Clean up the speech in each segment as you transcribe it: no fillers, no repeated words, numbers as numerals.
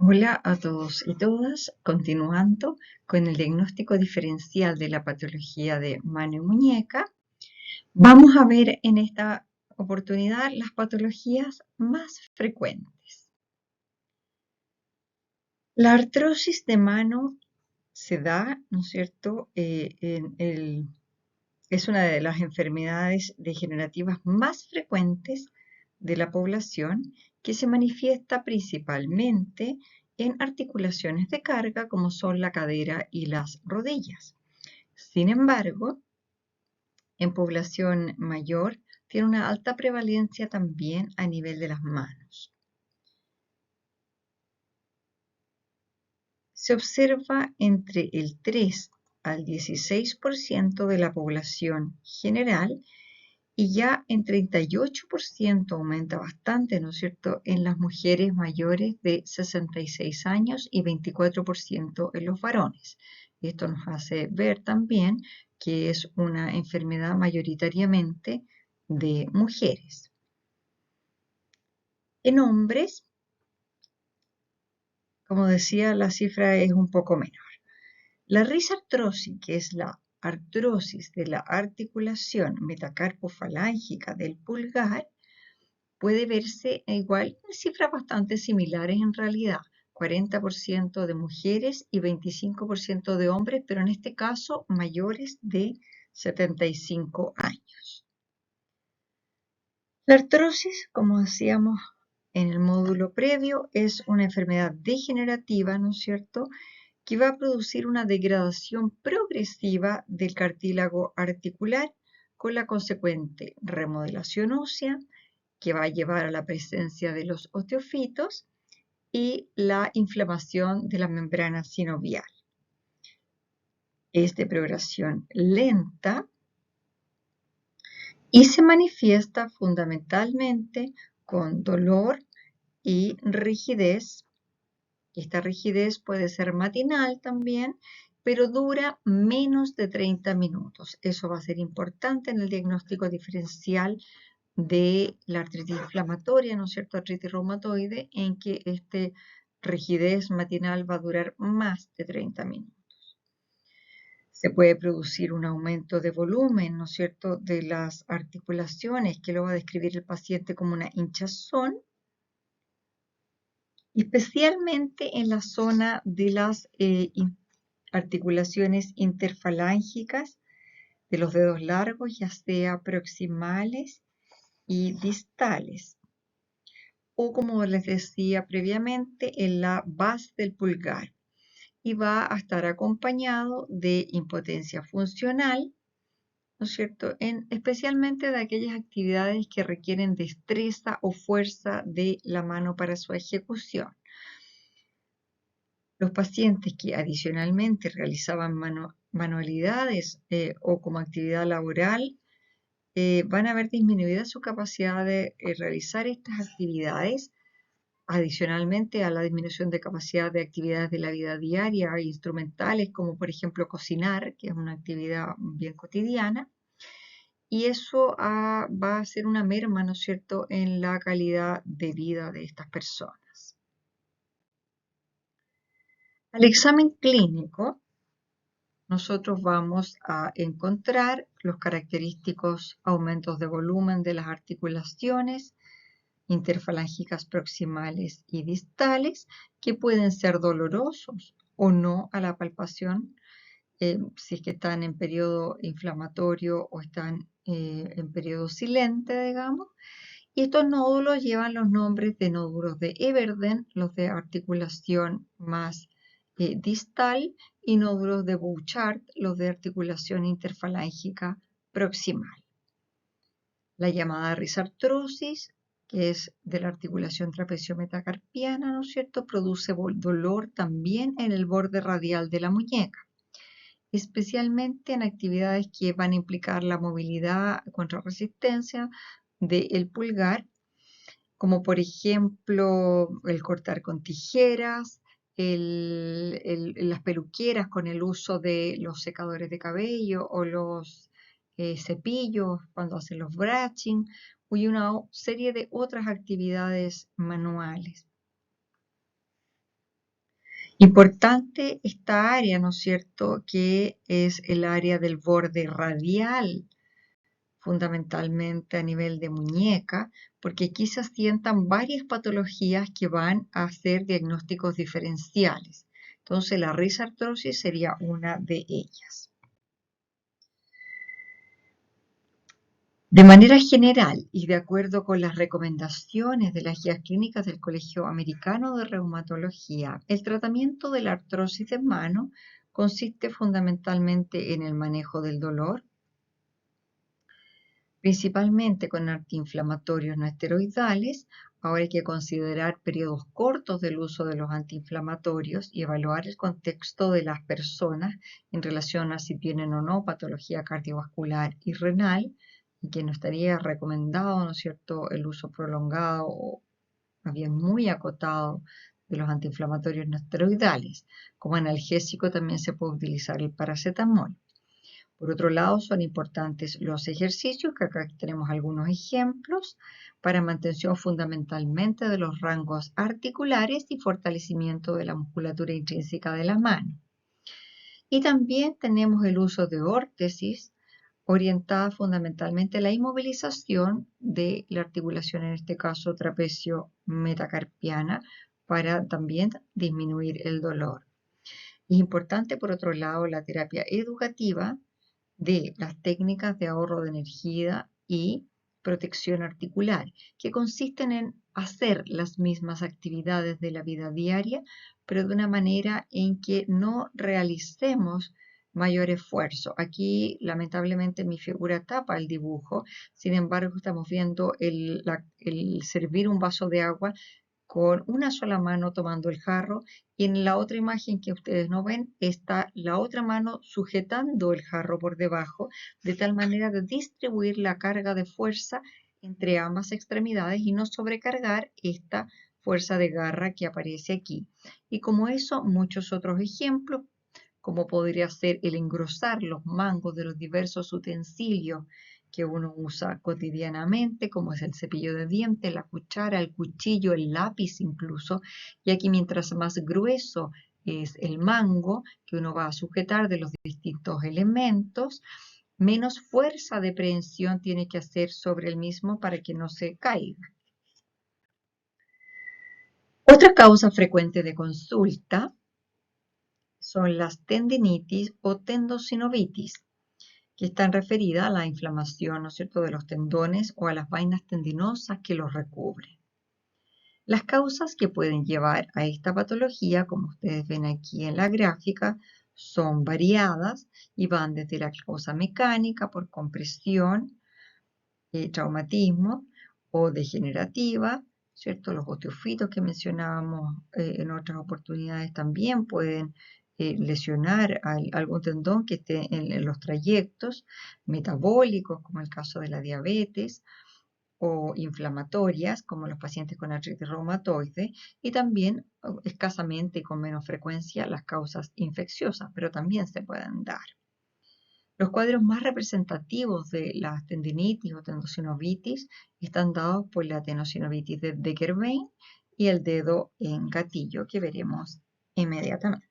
Hola a todos y todas, continuando con el diagnóstico diferencial de la patología de mano y muñeca, vamos a ver en esta oportunidad las patologías más frecuentes. La artrosis de mano se da, ¿no es cierto?, es una de las enfermedades degenerativas más frecuentes de la población que se manifiesta principalmente en articulaciones de carga como son la cadera y las rodillas. Sin embargo, en población mayor tiene una alta prevalencia también a nivel de las manos. Se observa entre el 3 al 16% de la población general y ya en 38% aumenta bastante, ¿no es cierto?, en las mujeres mayores de 66 años y 24% en los varones. Esto nos hace ver también que es una enfermedad mayoritariamente de mujeres. En hombres, como decía, la cifra es un poco menor. La risartrosis, que es la artrosis de la articulación metacarpofalángica del pulgar, puede verse igual en cifras bastante similares en realidad, 40% de mujeres y 25% de hombres, pero en este caso mayores de 75 años. La artrosis, como decíamos en el módulo previo, es una enfermedad degenerativa, ¿no es cierto?, que va a producir una degradación progresiva del cartílago articular con la consecuente remodelación ósea, que va a llevar a la presencia de los osteofitos y la inflamación de la membrana sinovial. Es de progresión lenta y se manifiesta fundamentalmente con dolor y rigidez. Esta rigidez puede ser matinal también, pero dura menos de 30 minutos. Eso va a ser importante en el diagnóstico diferencial de la artritis inflamatoria, ¿no es cierto?, artritis reumatoide, en que esta rigidez matinal va a durar más de 30 minutos. Se puede producir un aumento de volumen, ¿no es cierto?, de las articulaciones, que lo va a describir el paciente como una hinchazón, especialmente en la zona de las articulaciones interfalángicas de los dedos largos, ya sea proximales y distales, o como les decía previamente, en la base del pulgar, y va a estar acompañado de impotencia funcional, ¿no es cierto?, especialmente de aquellas actividades que requieren destreza o fuerza de la mano para su ejecución. Los pacientes que adicionalmente realizaban manualidades o como actividad laboral van a ver disminuida su capacidad de realizar estas actividades, adicionalmente a la disminución de capacidad de actividades de la vida diaria e instrumentales, como por ejemplo cocinar, que es una actividad bien cotidiana, y eso va a ser una merma, ¿no es cierto?, en la calidad de vida de estas personas. Al examen clínico, nosotros vamos a encontrar los característicos aumentos de volumen de las articulaciones interfalángicas proximales y distales, que pueden ser dolorosos o no a la palpación, si es que están en periodo inflamatorio o están en periodo silente, digamos. Y estos nódulos llevan los nombres de nódulos de Everden, los de articulación más distal, y nódulos de Bouchard, los de articulación interfalángica proximal. La llamada risartrosis, que es de la articulación trapecio-metacarpiana, ¿no es cierto?, produce dolor también en el borde radial de la muñeca, especialmente en actividades que van a implicar la movilidad contra resistencia del pulgar, como por ejemplo el cortar con tijeras, las peluqueras con el uso de los secadores de cabello o los cepillos cuando hacen los brushing y una serie de otras actividades manuales. Importante esta área, ¿no es cierto?, que es el área del borde radial, fundamentalmente a nivel de muñeca, porque aquí se asientan varias patologías que van a hacer diagnósticos diferenciales. Entonces, la risartrosis sería una de ellas. De manera general y de acuerdo con las recomendaciones de las guías clínicas del Colegio Americano de Reumatología, el tratamiento de la artrosis de mano consiste fundamentalmente en el manejo del dolor, principalmente con antiinflamatorios no esteroidales. Ahora hay que considerar periodos cortos del uso de los antiinflamatorios y evaluar el contexto de las personas en relación a si tienen o no patología cardiovascular y renal, y que no estaría recomendado, ¿no es cierto?, el uso prolongado o más bien muy acotado de los antiinflamatorios no esteroidales. Como analgésico también se puede utilizar el paracetamol. Por otro lado, son importantes los ejercicios, que acá tenemos algunos ejemplos, para mantención fundamentalmente de los rangos articulares y fortalecimiento de la musculatura intrínseca de la mano. Y también tenemos el uso de órtesis, orientada fundamentalmente a la inmovilización de la articulación, en este caso trapecio metacarpiana, para también disminuir el dolor. Es importante, por otro lado, la terapia educativa de las técnicas de ahorro de energía y protección articular, que consisten en hacer las mismas actividades de la vida diaria, pero de una manera en que no realicemos mayor esfuerzo. Aquí, lamentablemente, mi figura tapa el dibujo, sin embargo, estamos viendo el servir un vaso de agua con una sola mano tomando el jarro, y en la otra imagen que ustedes no ven está la otra mano sujetando el jarro por debajo, de tal manera de distribuir la carga de fuerza entre ambas extremidades y no sobrecargar esta fuerza de garra que aparece aquí. Y como eso, muchos otros ejemplos, como podría ser el engrosar los mangos de los diversos utensilios que uno usa cotidianamente, como es el cepillo de dientes, la cuchara, el cuchillo, el lápiz incluso. Y aquí, mientras más grueso es el mango que uno va a sujetar de los distintos elementos, menos fuerza de prehensión tiene que hacer sobre el mismo para que no se caiga. Otra causa frecuente de consulta son las tendinitis o tendosinovitis, que están referidas a la inflamación, ¿no es cierto?, de los tendones o a las vainas tendinosas que los recubren. Las causas que pueden llevar a esta patología, como ustedes ven aquí en la gráfica, son variadas y van desde la causa mecánica por compresión, traumatismo o degenerativa, ¿cierto? Los osteofitos que mencionábamos en otras oportunidades también pueden lesionar algún tendón que esté en los trayectos metabólicos, como el caso de la diabetes, o inflamatorias, como los pacientes con artritis reumatoide, y también escasamente y con menos frecuencia las causas infecciosas, pero también se pueden dar. Los cuadros más representativos de la tendinitis o tendosinovitis están dados por la tendosinovitis de Decker-Vein y el dedo en gatillo, que veremos inmediatamente.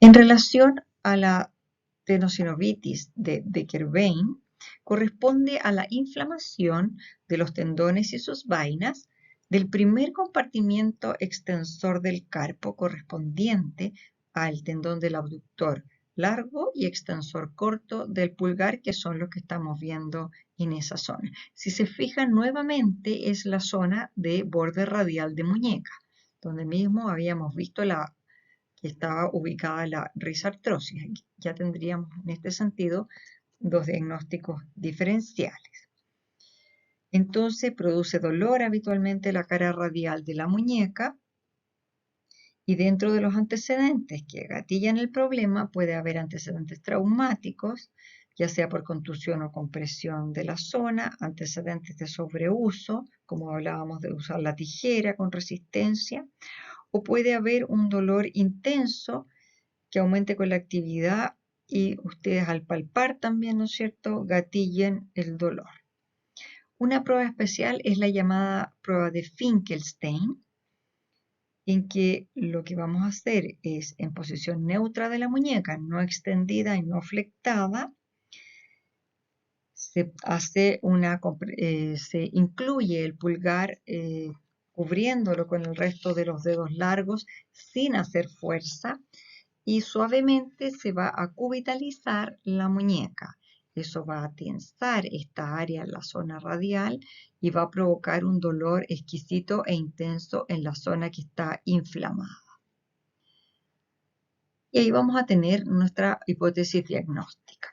En relación a la tendosinovitis de Decker-Vein, corresponde a la inflamación de los tendones y sus vainas del primer compartimiento extensor del carpo correspondiente al tendón del abductor largo y extensor corto del pulgar, que son los que estamos viendo en esa zona. Si se fijan nuevamente, es la zona de borde radial de muñeca, donde mismo habíamos visto que estaba ubicada la risartrosis. Ya tendríamos en este sentido dos diagnósticos diferenciales. Entonces produce dolor habitualmente la cara radial de la muñeca, y dentro de los antecedentes que gatillan el problema puede haber antecedentes traumáticos, ya sea por contusión o compresión de la zona, antecedentes de sobreuso, como hablábamos de usar la tijera con resistencia, o puede haber un dolor intenso que aumente con la actividad y ustedes al palpar también, ¿no es cierto?, gatillen el dolor. Una prueba especial es la llamada prueba de Finkelstein, en que lo que vamos a hacer es en posición neutra de la muñeca, no extendida y no flectada, se incluye el pulgar cubriéndolo con el resto de los dedos largos sin hacer fuerza y suavemente se va a cubitalizar la muñeca. Eso va a tensar esta área en la zona radial y va a provocar un dolor exquisito e intenso en la zona que está inflamada. Y ahí vamos a tener nuestra hipótesis diagnóstica.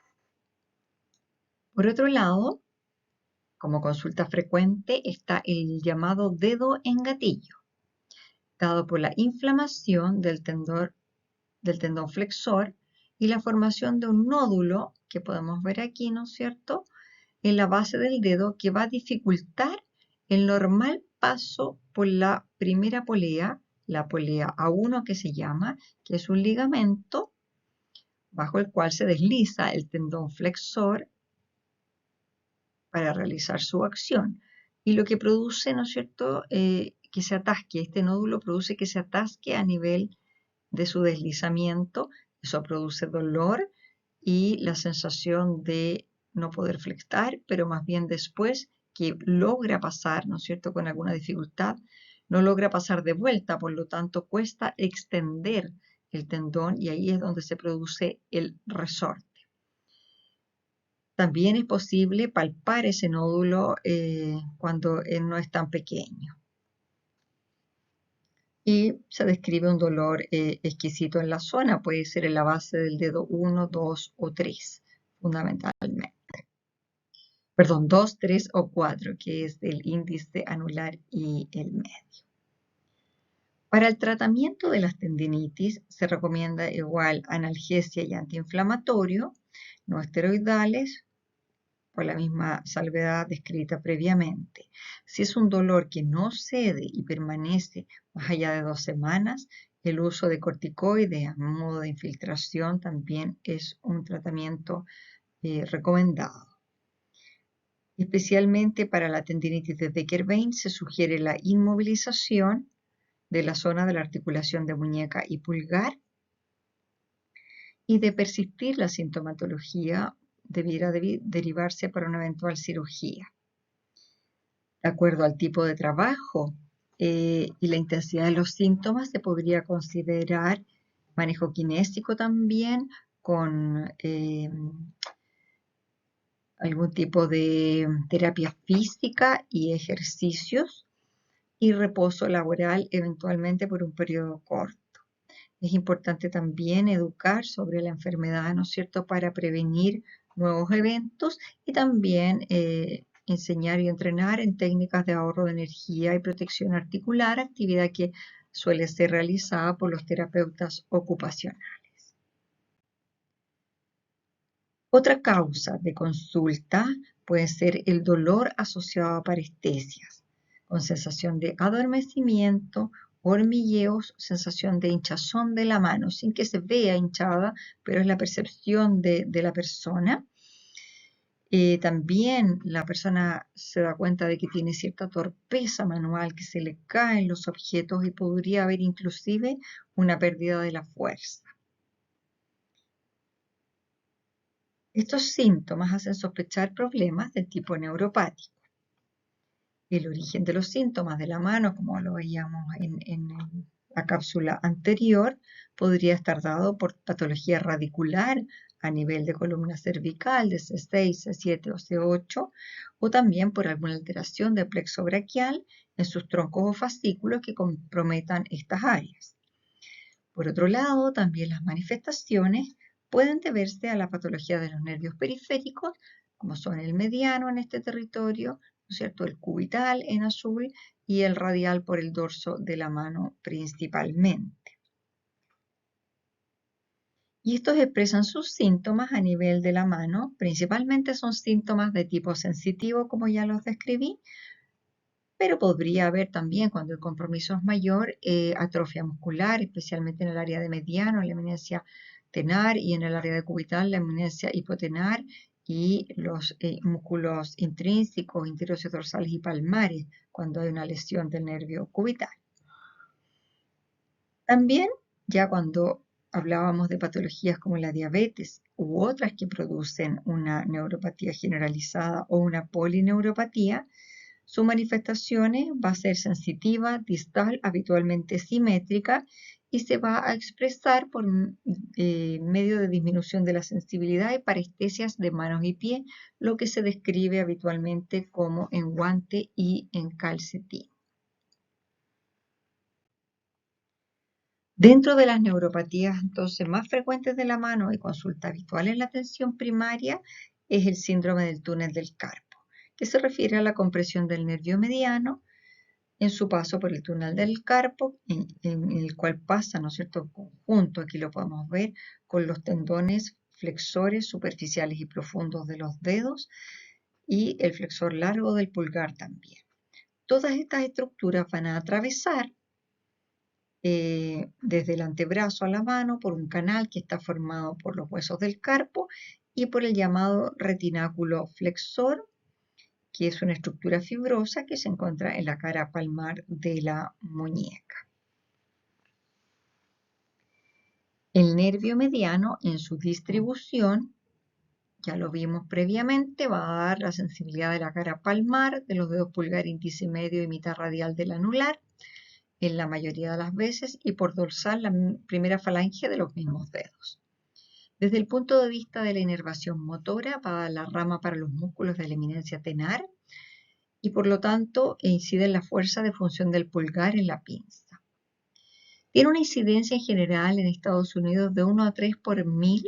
Por otro lado, como consulta frecuente está el llamado dedo en gatillo, dado por la inflamación del tendón flexor y la formación de un nódulo que podemos ver aquí, ¿no es cierto?, en la base del dedo que va a dificultar el normal paso por la primera polea, la polea A1 que se llama, que es un ligamento bajo el cual se desliza el tendón flexor para realizar su acción. Y lo que produce, ¿no es cierto?, que se atasque, este nódulo produce que se atasque a nivel de su deslizamiento, eso produce dolor y la sensación de no poder flexar, pero más bien después que logra pasar, ¿no es cierto?, con alguna dificultad, no logra pasar de vuelta, por lo tanto cuesta extender el tendón y ahí es donde se produce el resorte. También es posible palpar ese nódulo cuando no es tan pequeño. Y se describe un dolor exquisito en la zona, puede ser en la base del dedo 1, 2 o 3, fundamentalmente. Perdón, 2, 3 o 4, que es el índice anular y el medio. Para el tratamiento de las tendinitis se recomienda igual analgesia y antiinflamatorio, no esteroidales, por la misma salvedad descrita previamente. Si es un dolor que no cede y permanece más allá de 2 semanas, el uso de corticoides a modo de infiltración también es un tratamiento recomendado. Especialmente para la tendinitis de Becker-Vein se sugiere la inmovilización de la zona de la articulación de muñeca y pulgar, y de persistir la sintomatología debiera derivarse para una eventual cirugía. De acuerdo al tipo de trabajo y la intensidad de los síntomas, se podría considerar manejo kinésico también con algún tipo de terapia física y ejercicios y reposo laboral eventualmente por un periodo corto. Es importante también educar sobre la enfermedad, ¿no es cierto?, para prevenir nuevos eventos y también enseñar y entrenar en técnicas de ahorro de energía y protección articular, actividad que suele ser realizada por los terapeutas ocupacionales. Otra causa de consulta puede ser el dolor asociado a parestesias, con sensación de adormecimiento, hormigueos, sensación de hinchazón de la mano, sin que se vea hinchada, pero es la percepción de la persona. También la persona se da cuenta de que tiene cierta torpeza manual, que se le caen los objetos y podría haber inclusive una pérdida de la fuerza. Estos síntomas hacen sospechar problemas del tipo neuropático. El origen de los síntomas de la mano, como lo veíamos en la cápsula anterior, podría estar dado por patología radicular a nivel de columna cervical de C6, C7 o C8, o también por alguna alteración del plexo braquial en sus troncos o fascículos que comprometan estas áreas. Por otro lado, también las manifestaciones pueden deberse a la patología de los nervios periféricos, como son el mediano en este territorio, ¿no es cierto?, el cubital en azul y el radial por el dorso de la mano principalmente. Y estos expresan sus síntomas a nivel de la mano, principalmente son síntomas de tipo sensitivo, como ya los describí, pero podría haber también, cuando el compromiso es mayor, atrofia muscular, especialmente en el área de mediano, la eminencia tenar, y en el área de cubital, la eminencia hipotenar, y los músculos intrínsecos, interiores dorsales y palmares, cuando hay una lesión del nervio cubital. También, ya cuando hablábamos de patologías como la diabetes u otras que producen una neuropatía generalizada o una polineuropatía, su manifestación va a ser sensitiva, distal, habitualmente simétrica y se va a expresar por medio de disminución de la sensibilidad y parestesias de manos y pies, lo que se describe habitualmente como en guante y en calcetín. Dentro de las neuropatías entonces más frecuentes de la mano y consulta habitual en la atención primaria es el síndrome del túnel del carpo, que se refiere a la compresión del nervio mediano en su paso por el túnel del carpo, en el cual pasa, ¿no es cierto?, conjunto, aquí lo podemos ver, con los tendones flexores superficiales y profundos de los dedos y el flexor largo del pulgar también. Todas estas estructuras van a atravesar desde el antebrazo a la mano por un canal que está formado por los huesos del carpo y por el llamado retináculo flexor, que es una estructura fibrosa que se encuentra en la cara palmar de la muñeca. El nervio mediano en su distribución, ya lo vimos previamente, va a dar la sensibilidad de la cara palmar, de los dedos pulgar, índice medio y mitad radial del anular, en la mayoría de las veces, y por dorsal la primera falange de los mismos dedos. Desde el punto de vista de la inervación motora, va a la rama para los músculos de la eminencia tenar, y por lo tanto incide en la fuerza de función del pulgar en la pinza. Tiene una incidencia en general en Estados Unidos de 1 a 3 por 1000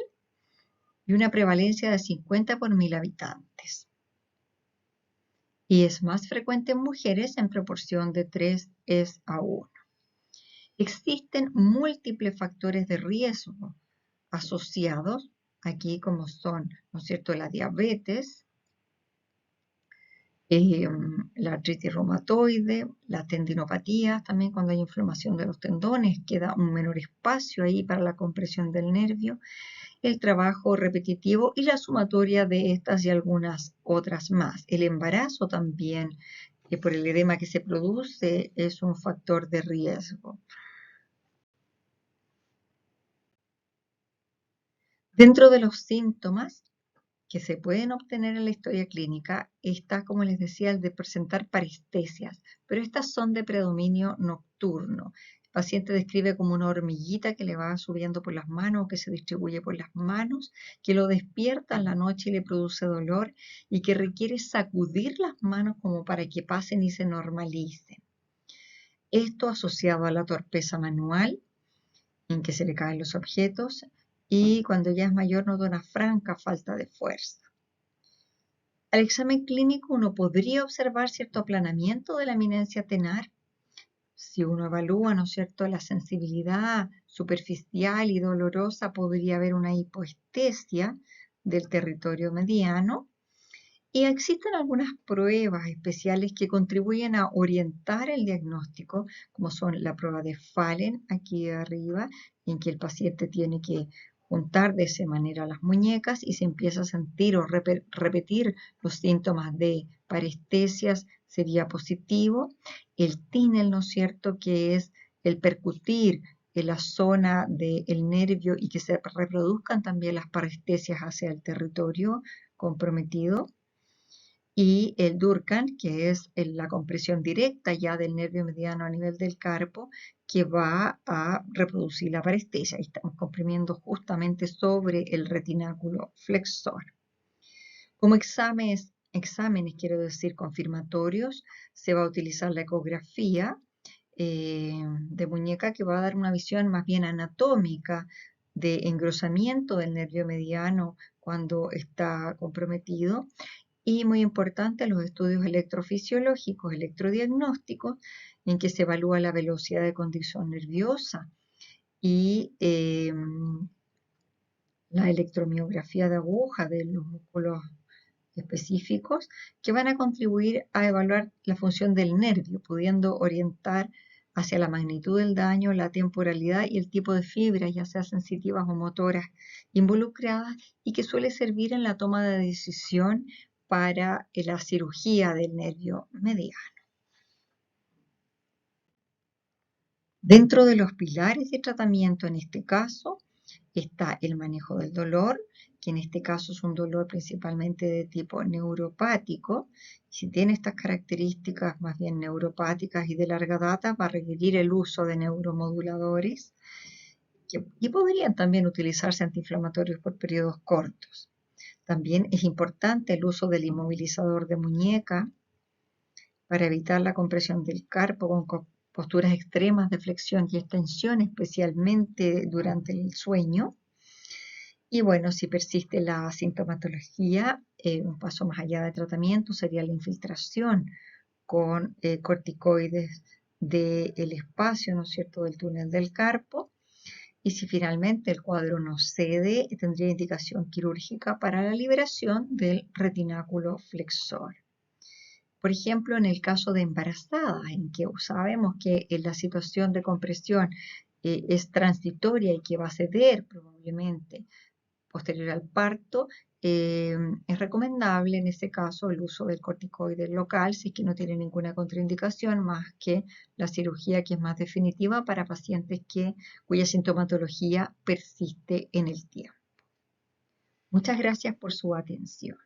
y una prevalencia de 50 por 1000 habitantes. Y es más frecuente en mujeres en proporción de 3 a 1. Existen múltiples factores de riesgo asociados aquí, como son, ¿no es cierto?, la diabetes, la artritis reumatoide, las tendinopatías, también cuando hay inflamación de los tendones, queda un menor espacio ahí para la compresión del nervio, el trabajo repetitivo y la sumatoria de estas y algunas otras más. El embarazo también, que por el edema que se produce, es un factor de riesgo. Dentro de los síntomas que se pueden obtener en la historia clínica está, como les decía, el de presentar parestesias, pero estas son de predominio nocturno. El paciente describe como una hormiguita que le va subiendo por las manos, que se distribuye por las manos, que lo despierta en la noche y le produce dolor y que requiere sacudir las manos como para que pasen y se normalicen. Esto asociado a la torpeza manual, en que se le caen los objetos, y cuando ya es mayor nota una franca falta de fuerza. Al examen clínico uno podría observar cierto aplanamiento de la eminencia tenar. Si uno evalúa, ¿no es cierto?, la sensibilidad superficial y dolorosa, podría haber una hipoestesia del territorio mediano. Y existen algunas pruebas especiales que contribuyen a orientar el diagnóstico, como son la prueba de Fallen aquí arriba, en que el paciente tiene que juntar de esa manera las muñecas y se empieza a sentir o repetir los síntomas de parestesias, sería positivo. El Tinel, ¿no es cierto?, que es el percutir en la zona del nervio y que se reproduzcan también las parestesias hacia el territorio comprometido. Y el Durkheim, que es la compresión directa ya del nervio mediano a nivel del carpo, que va a reproducir la parestesia. Y estamos comprimiendo justamente sobre el retináculo flexor. Como exámenes, quiero decir, confirmatorios, se va a utilizar la ecografía de muñeca, que va a dar una visión más bien anatómica de engrosamiento del nervio mediano cuando está comprometido. Y muy importante, los estudios electrofisiológicos, electrodiagnósticos, en que se evalúa la velocidad de conducción nerviosa y la electromiografía de aguja de los músculos específicos, que van a contribuir a evaluar la función del nervio, pudiendo orientar hacia la magnitud del daño, la temporalidad y el tipo de fibras, ya sea sensitivas o motoras, involucradas, y que suele servir en la toma de decisión para la cirugía del nervio mediano. Dentro de los pilares de tratamiento en este caso está el manejo del dolor, que en este caso es un dolor principalmente de tipo neuropático. Si tiene estas características más bien neuropáticas y de larga data, va a requerir el uso de neuromoduladores y podrían también utilizarse antiinflamatorios por periodos cortos. También es importante el uso del inmovilizador de muñeca para evitar la compresión del carpo con posturas extremas de flexión y extensión, especialmente durante el sueño. Y bueno, si persiste la sintomatología, un paso más allá de tratamiento sería la infiltración con corticoides del espacio, ¿no es cierto?, del túnel del carpo. Y si finalmente el cuadro no cede, tendría indicación quirúrgica para la liberación del retináculo flexor. Por ejemplo, en el caso de embarazadas, en que sabemos que la situación de compresión es transitoria y que va a ceder probablemente posterior al parto, es recomendable en ese caso el uso del corticoide local si es que no tiene ninguna contraindicación más que la cirugía que es más definitiva para pacientes cuya sintomatología persiste en el tiempo. Muchas gracias por su atención.